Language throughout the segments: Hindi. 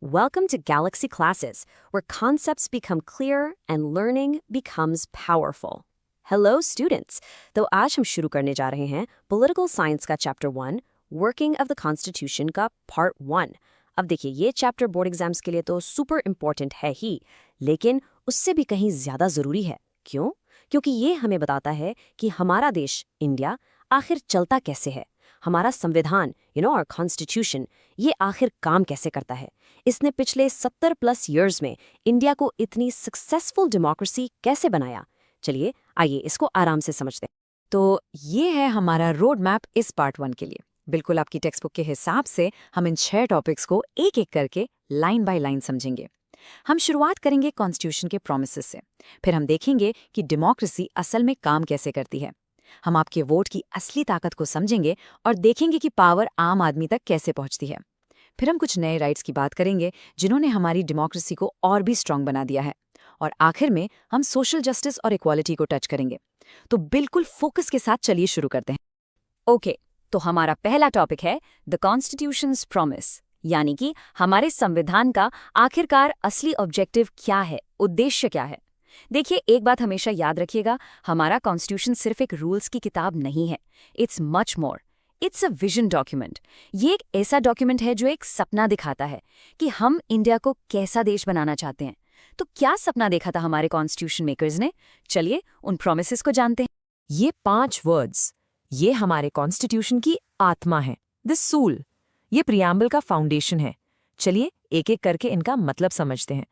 Welcome to Galaxy Classes, where concepts become clear and learning becomes powerful. Hello students! तो आज हम शुरू करने जा रहे हैं पॉलिटिकल साइंस का chapter 1, working of the constitution का पार्ट 1। अब देखिए ये चैप्टर बोर्ड एग्जाम्स के लिए तो सुपर इम्पोर्टेंट है ही, लेकिन उससे भी कहीं ज़्यादा ज़रूरी है। क्यों? क्योंकि ये हमें बताता है कि हमारा देश इंडिया आखिर चलता कैसे है, हमारा संविधान और कॉन्स्टिट्यूशन ये आखिर काम कैसे करता है। इसने पिछले 70+ ईयर्स में इंडिया को इतनी सक्सेसफुल डेमोक्रेसी कैसे बनाया। चलिए आइए इसको आराम से समझते हैं। तो ये है हमारा रोड मैप इस पार्ट 1 के लिए। बिल्कुल आपकी टेक्स्ट बुक के हिसाब से हम इन 6 टॉपिक्स को एक एक करके लाइन बाय लाइन समझेंगे। हम शुरुआत करेंगे कॉन्स्टिट्यूशन के प्रोमिसेस से, फिर हम देखेंगे कि डेमोक्रेसी असल में काम कैसे करती है। हम आपके वोट की असली ताकत को समझेंगे और देखेंगे कि पावर आम आदमी तक कैसे पहुंचती है। फिर हम कुछ नए राइट्स की बात करेंगे जिन्होंने हमारी डेमोक्रेसी को और भी स्ट्रांग बना दिया है। और आखिर में हम सोशल जस्टिस और इक्वालिटी को टच करेंगे। तो बिल्कुल फोकस के साथ चलिए शुरू करते हैं। ओके, तो हमारा पहला टॉपिक है द कॉन्स्टिट्यूशंस प्रॉमिस, यानी कि हमारे संविधान का आखिरकार असली ऑब्जेक्टिव क्या है, उद्देश्य क्या है। देखिए, एक बात हमेशा याद रखिएगा, हमारा कॉन्स्टिट्यूशन सिर्फ एक रूल्स की किताब नहीं है। It's much more. It's a vision document. ये एक ऐसा डॉक्यूमेंट है जो एक सपना दिखाता है कि हम इंडिया को कैसा देश बनाना चाहते हैं। तो क्या सपना देखा था हमारे कॉन्स्टिट्यूशन मेकर्स ने? चलिए उन प्रोमिसेस को जानते हैं। ये 5 वर्ड्स, ये हमारे कॉन्स्टिट्यूशन की आत्मा है, द सूल। ये प्रियम्बल का फाउंडेशन है। चलिए एक एक करके इनका मतलब समझते हैं।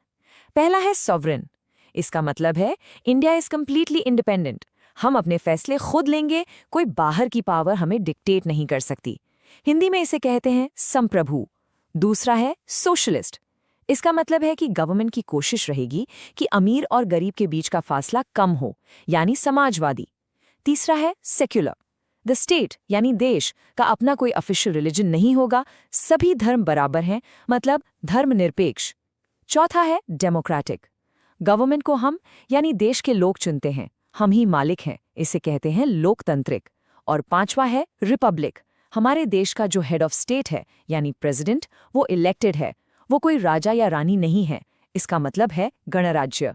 पहला है सॉवरेन। इसका मतलब है इंडिया इज कंप्लीटली इंडिपेंडेंट। हम अपने फैसले खुद लेंगे, कोई बाहर की पावर हमें डिक्टेट नहीं कर सकती। हिंदी में इसे कहते हैं संप्रभु। दूसरा है सोशलिस्ट। इसका मतलब है कि गवर्नमेंट की कोशिश रहेगी कि अमीर और गरीब के बीच का फासला कम हो, यानी समाजवादी। तीसरा है सेक्युलर। द स्टेट यानी देश का अपना कोई ऑफिशियल रिलीजन नहीं होगा, सभी धर्म बराबर हैं, मतलब धर्मनिरपेक्ष। चौथा है डेमोक्रेटिक। गवर्नमेंट को हम यानी देश के लोग चुनते हैं, हम ही मालिक हैं, इसे कहते हैं लोकतांत्रिक। और पांचवा है रिपब्लिक। हमारे देश का जो हेड ऑफ स्टेट है यानी प्रेसिडेंट, वो इलेक्टेड है, वो कोई राजा या रानी नहीं है। इसका मतलब है गणराज्य।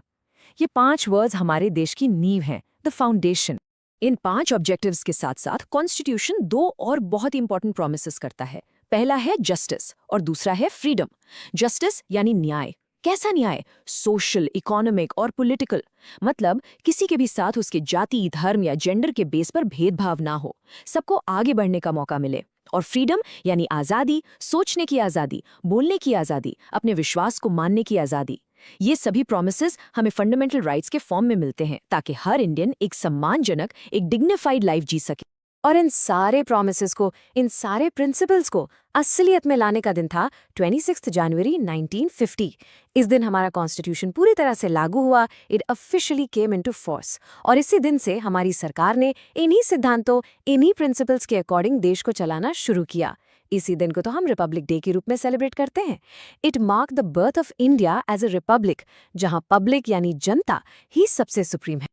ये 5 वर्ड्स हमारे देश की नींव हैं, द फाउंडेशन। इन 5 ऑब्जेक्टिव्स के साथ साथ कॉन्स्टिट्यूशन 2 और बहुत इंपॉर्टेंट प्रोमिसेस करता है। पहला है जस्टिस और दूसरा है फ्रीडम। जस्टिस यानी न्याय। कैसा न्याय? सोशल, इकोनॉमिक और पॉलिटिकल। मतलब किसी के भी साथ उसके जाति, धर्म या जेंडर के बेस पर भेदभाव ना हो, सबको आगे बढ़ने का मौका मिले। और फ्रीडम यानी आज़ादी, सोचने की आज़ादी, बोलने की आज़ादी, अपने विश्वास को मानने की आज़ादी। ये सभी प्रोमिसेस हमें फंडामेंटल राइट्स के फॉर्म में मिलते हैं ताकि हर इंडियन एक सम्मानजनक, एक डिग्निफाइड लाइफ जी सके। और इन सारे प्रोमिसेस को, इन सारे प्रिंसिपल्स को असलियत में लाने का दिन था 26 जनवरी 1950। इस दिन हमारा कॉन्स्टिट्यूशन पूरी तरह से लागू हुआ। It officially came into force. और इसी दिन से हमारी सरकार ने इन्हीं सिद्धांतों, इन्हीं प्रिंसिपल्स के अकॉर्डिंग देश को चलाना शुरू किया। इसी दिन को तो हम रिपब्लिक डे के रूप में सेलिब्रेट करते हैं। It mark the birth of India as a republic, जहां पब्लिक यानी जनता ही सबसे सुप्रीम है।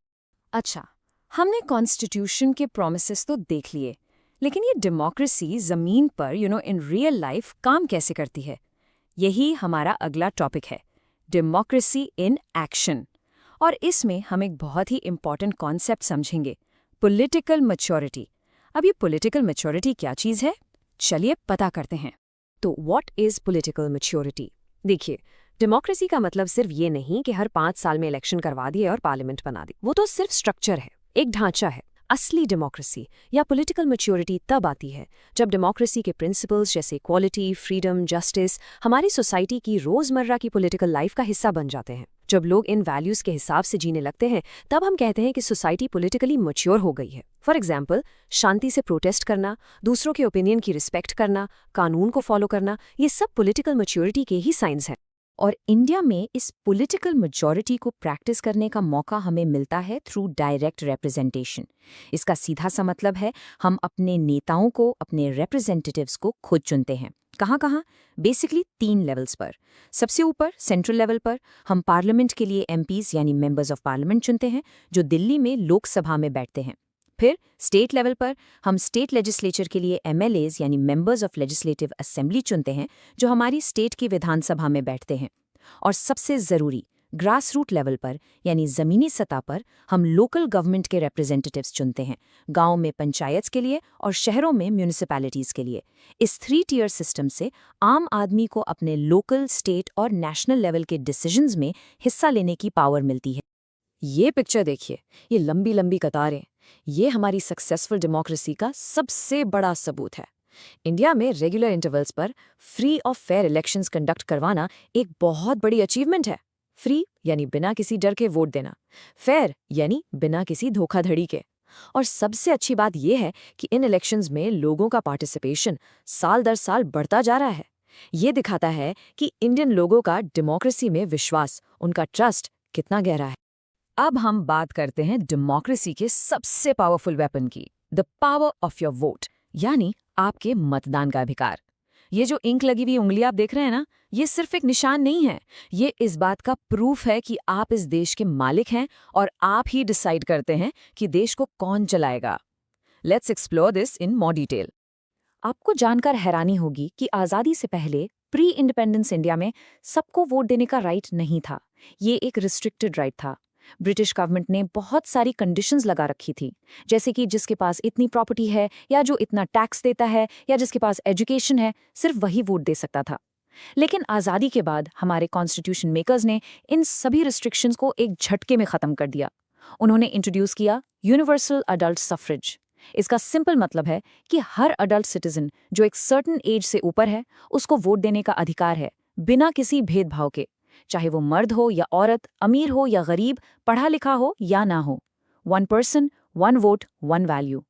अच्छा, हमने कॉन्स्टिट्यूशन के प्रोमिसेस तो देख लिए, लेकिन ये डेमोक्रेसी जमीन पर इन रियल लाइफ काम कैसे करती है? यही हमारा अगला टॉपिक है, डेमोक्रेसी इन एक्शन। और इसमें हम एक बहुत ही इंपॉर्टेंट कॉन्सेप्ट समझेंगे, पॉलिटिकल मैच्योरिटी। अब ये पॉलिटिकल मैच्योरिटी क्या चीज़ है? चलिए पता करते हैं। तो व्हाट इज पॉलिटिकल मैच्योरिटी? देखिए, डेमोक्रेसी का मतलब सिर्फ ये नहीं कि हर 5 साल में इलेक्शन करवा दिए और पार्लियामेंट बना दी। वो तो सिर्फ स्ट्रक्चर है, एक ढांचा है। असली डेमोक्रेसी या पॉलिटिकल मैच्योरिटी तब आती है जब डेमोक्रेसी के प्रिंसिपल्स जैसे इक्वालिटी, फ्रीडम, जस्टिस हमारी सोसाइटी की रोजमर्रा की पॉलिटिकल लाइफ का हिस्सा बन जाते हैं। जब लोग इन वैल्यूज के हिसाब से जीने लगते हैं, तब हम कहते हैं कि सोसाइटी पॉलिटिकली मैच्योर हो गई है। फॉर एग्जाम्पल, शांति से प्रोटेस्ट करना, दूसरों के ओपिनियन की रिस्पेक्ट करना, कानून को फॉलो करना, ये सब पॉलिटिकल मैच्योरिटी के ही साइंस हैं। और इंडिया में इस पॉलिटिकल मेजॉरिटी को प्रैक्टिस करने का मौका हमें मिलता है थ्रू डायरेक्ट रिप्रेजेंटेशन। इसका सीधा सा मतलब है हम अपने नेताओं को, अपने रिप्रेजेंटेटिव्स को खुद चुनते हैं। कहाँ? बेसिकली 3 लेवल्स पर। सबसे ऊपर सेंट्रल लेवल पर हम पार्लियामेंट के लिए एमपीज यानी मेंबर्स ऑफ पार्लियामेंट चुनते हैं, जो दिल्ली में लोकसभा में बैठते हैं। फिर स्टेट लेवल पर हम स्टेट लेजिस्लेचर के लिए MLAs यानी मेंबर्स ऑफ लेजिस्लेटिव असेंबली चुनते हैं, जो हमारी स्टेट की विधानसभा में बैठते हैं। और सबसे ज़रूरी, ग्रास रूट लेवल पर यानी ज़मीनी सतह पर हम लोकल गवर्नमेंट के रिप्रेजेंटेटिव्स चुनते हैं, गांव में पंचायत के लिए और शहरों में म्यूनिसिपैलिटीज़ के लिए। इस 3 टियर सिस्टम से आम आदमी को अपने लोकल, स्टेट और नेशनल लेवल के डिसीजंस में हिस्सा लेने की पावर मिलती है। ये पिक्चर देखिए, ये लंबी लंबी कतारें, ये हमारी सक्सेसफुल डेमोक्रेसी का सबसे बड़ा सबूत है। इंडिया में रेगुलर इंटरवल्स पर फ्री और फेयर इलेक्शंस कंडक्ट करवाना एक बहुत बड़ी अचीवमेंट है। फ्री यानी बिना किसी डर के वोट देना, फेयर यानी बिना किसी धोखाधड़ी के। और सबसे अच्छी बात यह है कि इन इलेक्शंस में लोगों का पार्टिसिपेशन साल दर साल बढ़ता जा रहा है। ये दिखाता है कि इंडियन लोगों का डेमोक्रेसी में विश्वास, उनका ट्रस्ट कितना गहरा है। अब हम बात करते हैं डेमोक्रेसी के सबसे पावरफुल वेपन की, the power of your vote, यानी आपके मतदान का अधिकार। ये जो इंक लगी हुई उंगली आप देख रहे हैं ना, ये सिर्फ एक निशान नहीं है, ये इस बात का प्रूफ है कि आप इस देश के मालिक हैं और आप ही डिसाइड करते हैं कि देश को कौन चलाएगा। Let's explore this in more detail. आपको जानकर हैरानी होगी कि आज़ादी से पहले प्री इंडिपेंडेंस इंडिया में सबको वोट देने का राइट नहीं था। ये एक रिस्ट्रिक्टेड राइट था। ब्रिटिश गवर्नमेंट ने बहुत सारी कंडीशंस लगा रखी थी, जैसे कि जिसके पास इतनी प्रॉपर्टी है या जो इतना टैक्स देता है या जिसके पास एजुकेशन है, सिर्फ वही वोट दे सकता था। लेकिन आज़ादी के बाद हमारे कॉन्स्टिट्यूशन मेकर्स ने इन सभी रिस्ट्रिक्शंस को एक झटके में ख़त्म कर दिया। उन्होंने इंट्रोड्यूस किया यूनिवर्सल अडल्ट सफ्रेज। इसका सिंपल मतलब है कि हर अडल्ट सिटीजन जो एक सर्टेन एज से ऊपर है, उसको वोट देने का अधिकार है, बिना किसी भेदभाव के, चाहे वो मर्द हो या औरत, अमीर हो या गरीब, पढ़ा लिखा हो या ना हो। 1 पर्सन 1 वोट 1 वैल्यू।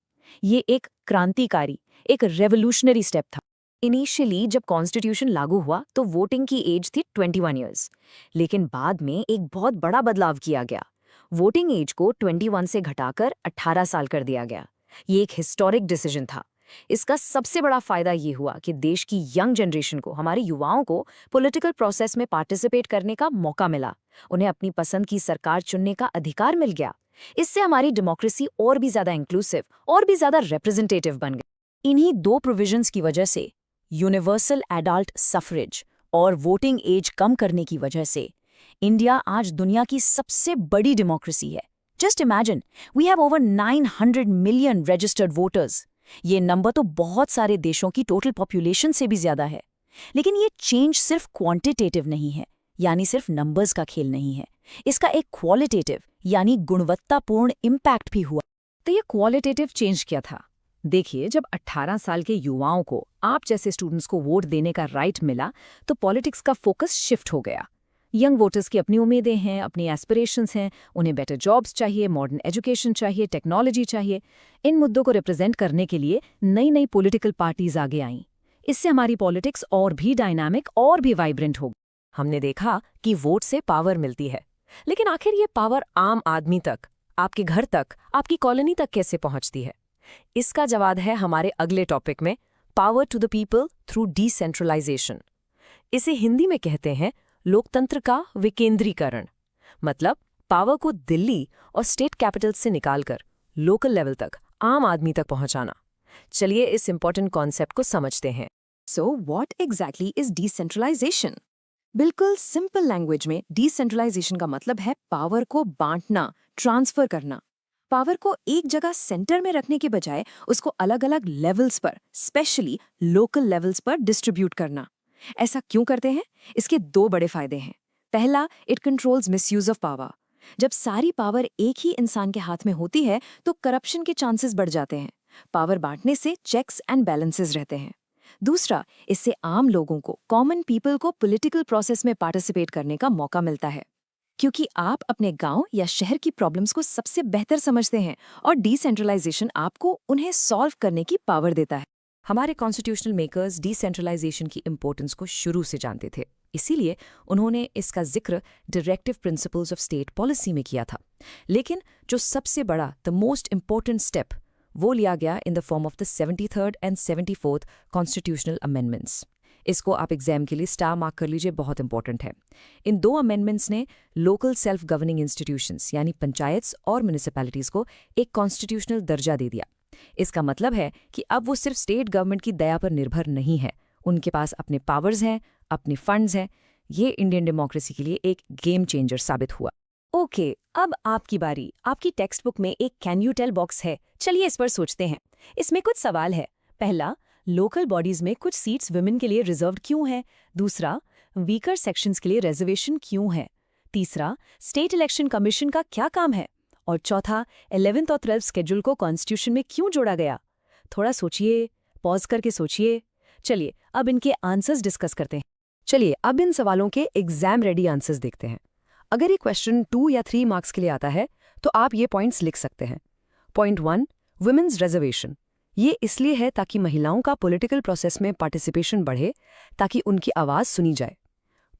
ये एक क्रांतिकारी, एक रेवोल्यूशनरी स्टेप था। इनिशियली जब कॉन्स्टिट्यूशन लागू हुआ तो वोटिंग की एज थी 21 ईयर्स, लेकिन बाद में एक बहुत बड़ा बदलाव किया गया। वोटिंग एज को 21 से घटाकर 18 साल कर दिया गया। ये एक हिस्टोरिक डिसीजन था। इसका सबसे बड़ा फायदा ये हुआ कि देश की यंग जनरेशन को, हमारे युवाओं को पॉलिटिकल प्रोसेस में पार्टिसिपेट करने का मौका मिला। उन्हें अपनी पसंद की सरकार चुनने का अधिकार मिल गया। इससे हमारी डेमोक्रेसी और भी ज्यादा इंक्लूसिव और भी ज्यादा रिप्रेजेंटेटिव बन गई। इन्हीं 2 प्रोविजंस की वजह से, यूनिवर्सल एडल्ट सफ्रेज और वोटिंग एज कम करने की वजह से, इंडिया आज दुनिया की सबसे बड़ी डेमोक्रेसी है। Just imagine, we have over 900 million registered voters. ये नंबर तो बहुत सारे देशों की टोटल पॉपुलेशन से भी ज्यादा है। लेकिन ये चेंज सिर्फ क्वांटिटेटिव नहीं है, यानी सिर्फ नंबर्स का खेल नहीं है। इसका एक क्वालिटेटिव यानी गुणवत्तापूर्ण इम्पैक्ट भी हुआ। तो ये क्वालिटेटिव चेंज क्या था? देखिए, जब 18 साल के युवाओं को, आप जैसे स्टूडेंट्स को वोट देने का राइट मिला, तो पॉलिटिक्स का फोकस शिफ्ट हो गया। यंग वोटर्स की अपनी उम्मीदें हैं, अपनी एस्पिरेशंस हैं, उन्हें बेटर जॉब्स चाहिए, मॉडर्न एजुकेशन चाहिए, टेक्नोलॉजी चाहिए। इन मुद्दों को रिप्रेजेंट करने के लिए नई नई पॉलिटिकल पार्टीज आगे आईं। इससे हमारी पॉलिटिक्स और भी डायनामिक और भी वाइब्रेंट हो गई। हमने देखा कि वोट से पावर मिलती है, लेकिन आखिर ये पावर आम आदमी तक, आपके घर तक, आपकी कॉलोनी तक कैसे पहुंचती है? इसका जवाब है हमारे अगले टॉपिक में, power to the people through decentralisation. इसे हिंदी में कहते हैं लोकतंत्र का विकेंद्रीकरण। मतलब पावर को दिल्ली और स्टेट कैपिटल से निकालकर लोकल लेवल तक, आम आदमी तक पहुंचाना। चलिए इस इंपॉर्टेंट कॉन्सेप्ट को समझते हैं। So what exactly is decentralisation? बिल्कुल सिंपल लैंग्वेज में डिसेंट्रलाइजेशन का मतलब है पावर को बांटना, ट्रांसफर करना। पावर को एक जगह सेंटर में रखने के बजाय उसको अलग अलग लेवल्स पर, स्पेशली लोकल लेवल्स पर डिस्ट्रीब्यूट करना। ऐसा क्यों करते हैं? इसके 2 बड़े फायदे हैं। पहला, it controls misuse of power. जब सारी पावर एक ही इंसान के हाथ में होती है तो करप्शन के चांसेस बढ़ जाते हैं। पावर बांटने से चेक्स एंड बैलेंसेस रहते हैं। दूसरा, इससे आम लोगों को, कॉमन पीपल को पॉलिटिकल प्रोसेस में पार्टिसिपेट करने का मौका मिलता है, क्योंकि आप अपने गांव या शहर की प्रॉब्लम्स को सबसे बेहतर समझते हैं और डिसेंट्रलाइजेशन आपको उन्हें सॉल्व करने की पावर देता है। हमारे कॉन्स्टिट्यूशनल मेकर्स डिसेंट्रलाइजेशन की इंपॉर्टेंस को शुरू से जानते थे, इसीलिए उन्होंने इसका जिक्र directive principles of state policy में किया था। लेकिन जो सबसे बड़ा, द मोस्ट इंपॉर्टेंट स्टेप, वो लिया गया in the form of the 73rd and 74th constitutional amendments. इसको आप एग्जाम के लिए स्टार मार्क कर लीजिए, बहुत इंपॉर्टेंट है। इन 2 अमेंडमेंट्स ने लोकल सेल्फ गवर्निंग इंस्टीट्यूशंस यानी पंचायत और म्यूनिसिपैलिटीज को एक कॉन्स्टिट्यूशनल दर्जा दे दिया। इसका मतलब है कि अब वो सिर्फ स्टेट गवर्नमेंट की दया पर निर्भर नहीं है, उनके पास अपने पावर्स हैं, अपने फंड्स हैं। ये इंडियन डेमोक्रेसी के लिए एक गेम चेंजर साबित हुआ। ओके, अब आपकी बारी। आपकी टेक्स्ट बुक में एक कैन यू टेल बॉक्स है, चलिए इस पर सोचते हैं। इसमें कुछ सवाल है। पहला, लोकल बॉडीज में कुछ सीट्स वुमेन के लिए रिजर्व्ड क्यों है? दूसरा, वीकर सेक्शंस के लिए रिजर्वेशन क्यों है? तीसरा, स्टेट इलेक्शन कमीशन का क्या काम है? और चौथा, 11th और 12th शेड्यूल को कॉन्स्टिट्यूशन में क्यों जोड़ा गया? थोड़ा सोचिए, पॉज करके सोचिए। चलिए अब इनके आंसर्स डिस्कस करते हैं। चलिए अब इन सवालों के एग्जाम रेडी आंसर्स देखते हैं। अगर ये क्वेश्चन 2 या 3 मार्क्स के लिए आता है तो आप ये पॉइंट्स लिख सकते हैं। Point 1, women's reservation. ये इसलिए है ताकि महिलाओं का पॉलिटिकल प्रोसेस में पार्टिसिपेशन बढ़े, ताकि उनकी आवाज़ सुनी जाए।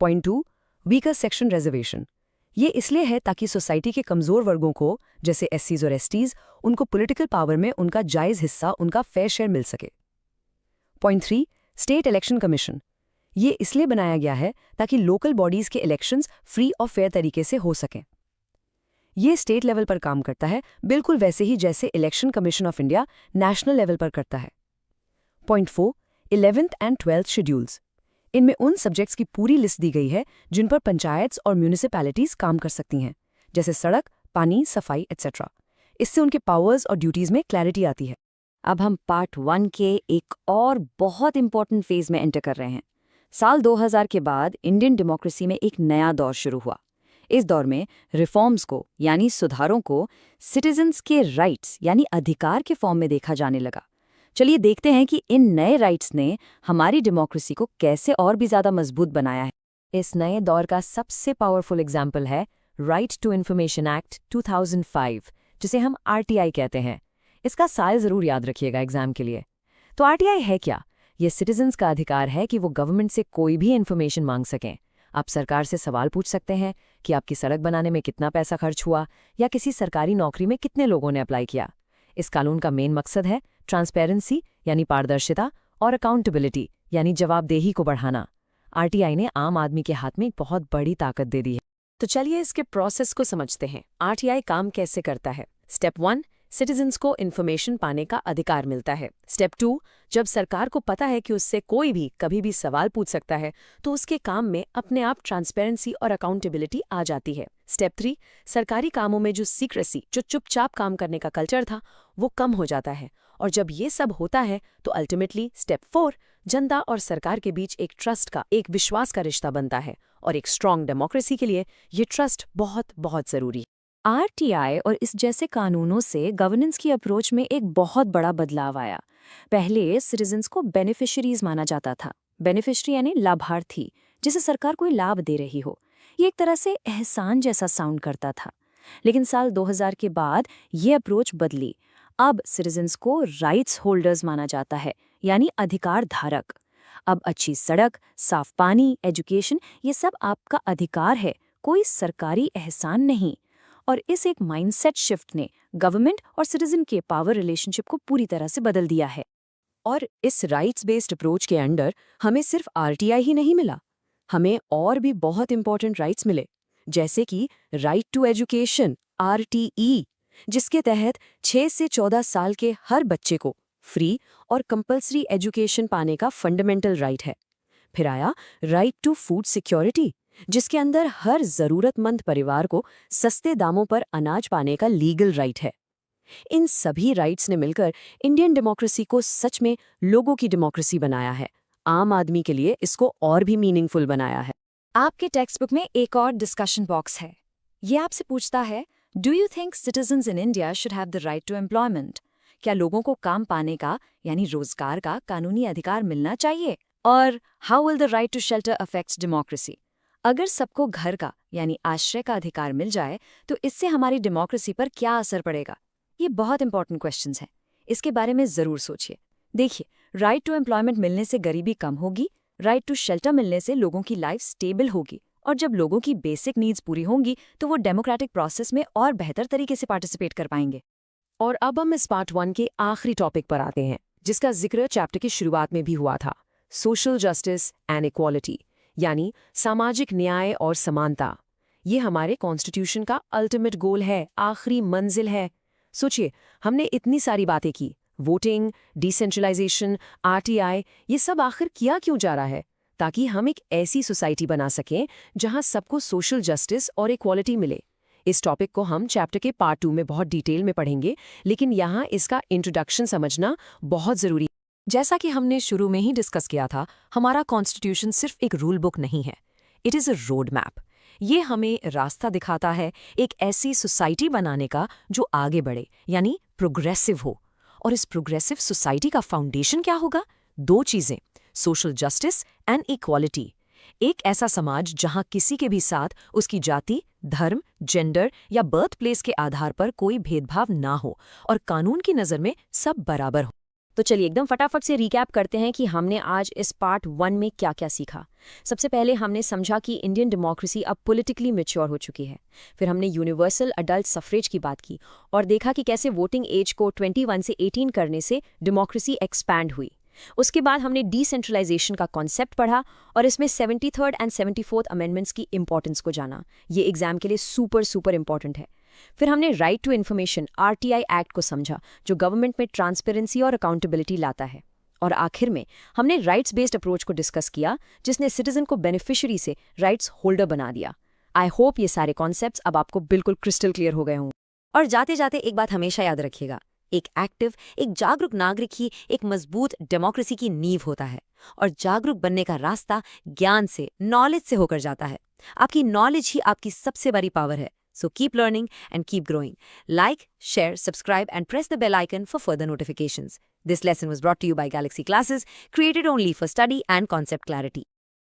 Point 2, weaker section reservation. ये इसलिए है ताकि सोसाइटी के कमज़ोर वर्गों को, जैसे एससीज और एसटीज, उनको पॉलिटिकल पावर में उनका जायज़ हिस्सा, उनका फेयर शेयर मिल सके। Point 3, state election commission. ये इसलिए बनाया गया है ताकि लोकल बॉडीज़ के इलेक्शंस फ्री और फेयर तरीके से हो सकें। ये स्टेट लेवल पर काम करता है, बिल्कुल वैसे ही जैसे election commission of India national level पर करता है। Point 4, 11th and 12th schedules. इनमें उन सब्जेक्ट्स की पूरी लिस्ट दी गई है जिन पर पंचायत और म्यूनिसिपैलिटीज काम कर सकती हैं, जैसे सड़क, पानी, सफाई एट्सेट्रा। इससे उनके पावर्स और ड्यूटीज में क्लैरिटी आती है। अब हम पार्ट 1 के एक और बहुत इंपॉर्टेंट फेज में एंटर कर रहे हैं। साल 2000 के बाद इंडियन डेमोक्रेसी में एक नया दौर शुरू हुआ। इस दौर में रिफॉर्म्स को यानी सुधारों को सिटीजन्स के राइट्स यानी अधिकार के फॉर्म में देखा जाने लगा। चलिए देखते हैं कि इन नए राइट्स ने हमारी डेमोक्रेसी को कैसे और भी ज़्यादा मजबूत बनाया है। इस नए दौर का सबसे पावरफुल एग्जाम्पल है राइट टू इन्फॉर्मेशन एक्ट 2005, जिसे हम आरटीआई कहते हैं। इसका साल ज़रूर याद रखिएगा एग्जाम के लिए। तो आरटीआई है क्या? ये सिटीजन्स का अधिकार है कि वो गवर्नमेंट से कोई भी इन्फॉर्मेशन मांग सकें। आप सरकार से सवाल पूछ सकते हैं कि आपकी सड़क बनाने में कितना पैसा खर्च हुआ या किसी सरकारी नौकरी में कितने लोगों ने अप्लाई किया। इस कानून का मेन मकसद है ट्रांसपेरेंसी यानी पारदर्शिता और अकाउंटेबिलिटी यानी जवाबदेही को बढ़ाना। आरटीआई ने आम आदमी के हाथ में एक बहुत बड़ी ताकत दे दी है। तो चलिए इसके प्रोसेस को समझते हैं। आरटीआई काम कैसे करता है? स्टेप 1, सिटीजन्स को इन्फॉर्मेशन पाने का अधिकार मिलता है। स्टेप 2, जब सरकार को पता है कि उससे कोई भी कभी भी सवाल पूछ सकता है तो उसके काम में अपने आप ट्रांसपेरेंसी और अकाउंटेबिलिटी आ जाती है। स्टेप 3, सरकारी कामों में जो सीक्रेसी, जो चुपचाप काम करने का कल्चर था, वो कम हो जाता है। और जब ये सब होता है तो अल्टीमेटली स्टेप 4, जनता और सरकार के बीच एक ट्रस्ट का, एक विश्वास का रिश्ता बनता है। और एक स्ट्रॉन्ग डेमोक्रेसी के लिए ये ट्रस्ट बहुत बहुत ज़रूरी है। आरटीआई और इस जैसे कानूनों से गवर्नेंस की अप्रोच में एक बहुत बड़ा बदलाव आया। पहले सिटीजन्स को बेनिफिशरीज माना जाता था। बेनिफिशरी यानी लाभार्थी, जिसे सरकार कोई लाभ दे रही हो। ये एक तरह से एहसान जैसा साउंड करता था। लेकिन साल 2000 के बाद ये अप्रोच बदली। अब सिटीजन्स को राइट्स होल्डर्स माना जाता है, यानी अधिकार धारक। अब अच्छी सड़क, साफ पानी, एजुकेशन, ये सब आपका अधिकार है, कोई सरकारी एहसान नहीं। और इस एक माइंडसेट शिफ्ट ने गवर्नमेंट और सिटीजन के पावर रिलेशनशिप को पूरी तरह से बदल दिया है। और इस राइट्स बेस्ड अप्रोच के अंडर हमें सिर्फ आरटीआई ही नहीं मिला, हमें और भी बहुत इंपॉर्टेंट राइट्स मिले, जैसे कि राइट टू एजुकेशन आरटीई, जिसके तहत 6 से 14 साल के हर बच्चे को फ्री और कंपल्सरी एजुकेशन पाने का फंडामेंटल राइट है। फिर आया राइट टू फूड सिक्योरिटी, जिसके अंदर हर जरूरतमंद परिवार को सस्ते दामों पर अनाज पाने का लीगल राइट है। इन सभी राइट्स ने मिलकर इंडियन डेमोक्रेसी को सच में लोगों की डेमोक्रेसी बनाया है। आम आदमी के लिए इसको और भी मीनिंगफुल बनाया है। आपके टेक्स्ट बुक में एक और डिस्कशन बॉक्स है। ये आपसे पूछता है, do you think citizens in India should have the right to employment? क्या लोगों को काम पाने का यानी रोजगार का कानूनी अधिकार मिलना चाहिए? और how will the right to shelter affects democracy? अगर सबको घर का यानी आश्रय का अधिकार मिल जाए तो इससे हमारी डेमोक्रेसी पर क्या असर पड़ेगा? ये बहुत इंपॉर्टेंट क्वेश्चंस हैं। इसके बारे में जरूर सोचिए। देखिए, राइट टू एम्प्लॉयमेंट मिलने से गरीबी कम होगी, राइट टू शेल्टर मिलने से लोगों की लाइफ स्टेबल होगी, और जब लोगों की बेसिक नीड्स पूरी होंगी तो वो डेमोक्रेटिक प्रोसेस में और बेहतर तरीके से पार्टिसिपेट कर पाएंगे। और अब हम इस पार्ट 1 के आखिरी टॉपिक पर आते हैं, जिसका जिक्र चैप्टर की शुरुआत में भी हुआ था, सोशल जस्टिस एंड इक्वालिटी, यानी सामाजिक न्याय और समानता। ये हमारे कॉन्स्टिट्यूशन का अल्टीमेट गोल है, आखिरी मंजिल है। सोचिए, हमने इतनी सारी बातें की, वोटिंग, डिसेंट्रलाइजेशन, आरटीआई, ये सब आखिर किया क्यों जा रहा है? ताकि हम एक ऐसी सोसाइटी बना सकें जहां सबको सोशल जस्टिस और इक्वालिटी मिले। इस टॉपिक को हम चैप्टर के पार्ट 2 में बहुत डिटेल में पढ़ेंगे, लेकिन यहाँ इसका इंट्रोडक्शन समझना बहुत ज़रूरी है। जैसा कि हमने शुरू में ही डिस्कस किया था, हमारा कॉन्स्टिट्यूशन सिर्फ एक रूल बुक नहीं है, it is a road map. ये हमें रास्ता दिखाता है एक ऐसी सोसाइटी बनाने का जो आगे बढ़े, यानी प्रोग्रेसिव हो। और इस प्रोग्रेसिव सोसाइटी का फाउंडेशन क्या होगा? 2 चीज़ें, सोशल जस्टिस एंड इक्वालिटी। एक ऐसा समाज जहां किसी के भी साथ उसकी जाति, धर्म, जेंडर या बर्थ प्लेस के आधार पर कोई भेदभाव ना हो और कानून की नज़र में सब बराबर हो। तो चलिए एकदम फटाफट से रिकैप करते हैं कि हमने आज इस पार्ट 1 में क्या क्या सीखा। सबसे पहले हमने समझा कि इंडियन डेमोक्रेसी अब पॉलिटिकली मैच्योर हो चुकी है। फिर हमने यूनिवर्सल अडल्ट सफ्रेज की बात की और देखा कि कैसे वोटिंग एज को 21 से 18 करने से डेमोक्रेसी एक्सपैंड हुई। उसके बाद हमने डिसेंट्रलाइजेशन का कॉन्सेप्ट पढ़ा और इसमें 73rd एंड 74th अमेंडमेंट्स की इंपॉर्टेंस को जाना। ये एग्जाम के लिए सुपर इंपॉर्टेंट है। फिर हमने right to information RTI act को समझा, जो गवर्नमेंट में ट्रांसपेरेंसी और अकाउंटेबिलिटी लाता है। और आखिर में हमने राइट्स बेस्ड अप्रोच को डिस्कस किया, जिसने सिटीजन को बेनिफिशियरी से राइट्स होल्डर बना दिया। आई होप ये सारे कॉन्सेप्ट्स अब आपको बिल्कुल क्रिस्टल क्लियर हो गए हों। और जाते जाते एक बात हमेशा याद रखिएगा, एक एक्टिव, एक जागरूक नागरिक ही एक मजबूत डेमोक्रेसी की नींव होता है। और जागरूक बनने का रास्ता ज्ञान से, नॉलेज से होकर जाता है। आपकी नॉलेज ही आपकी सबसे बड़ी पावर है। So keep learning and keep growing. Like, share, subscribe and press the bell icon for further notifications. This lesson was brought to you by Galaxy Classes, created only for study and concept clarity.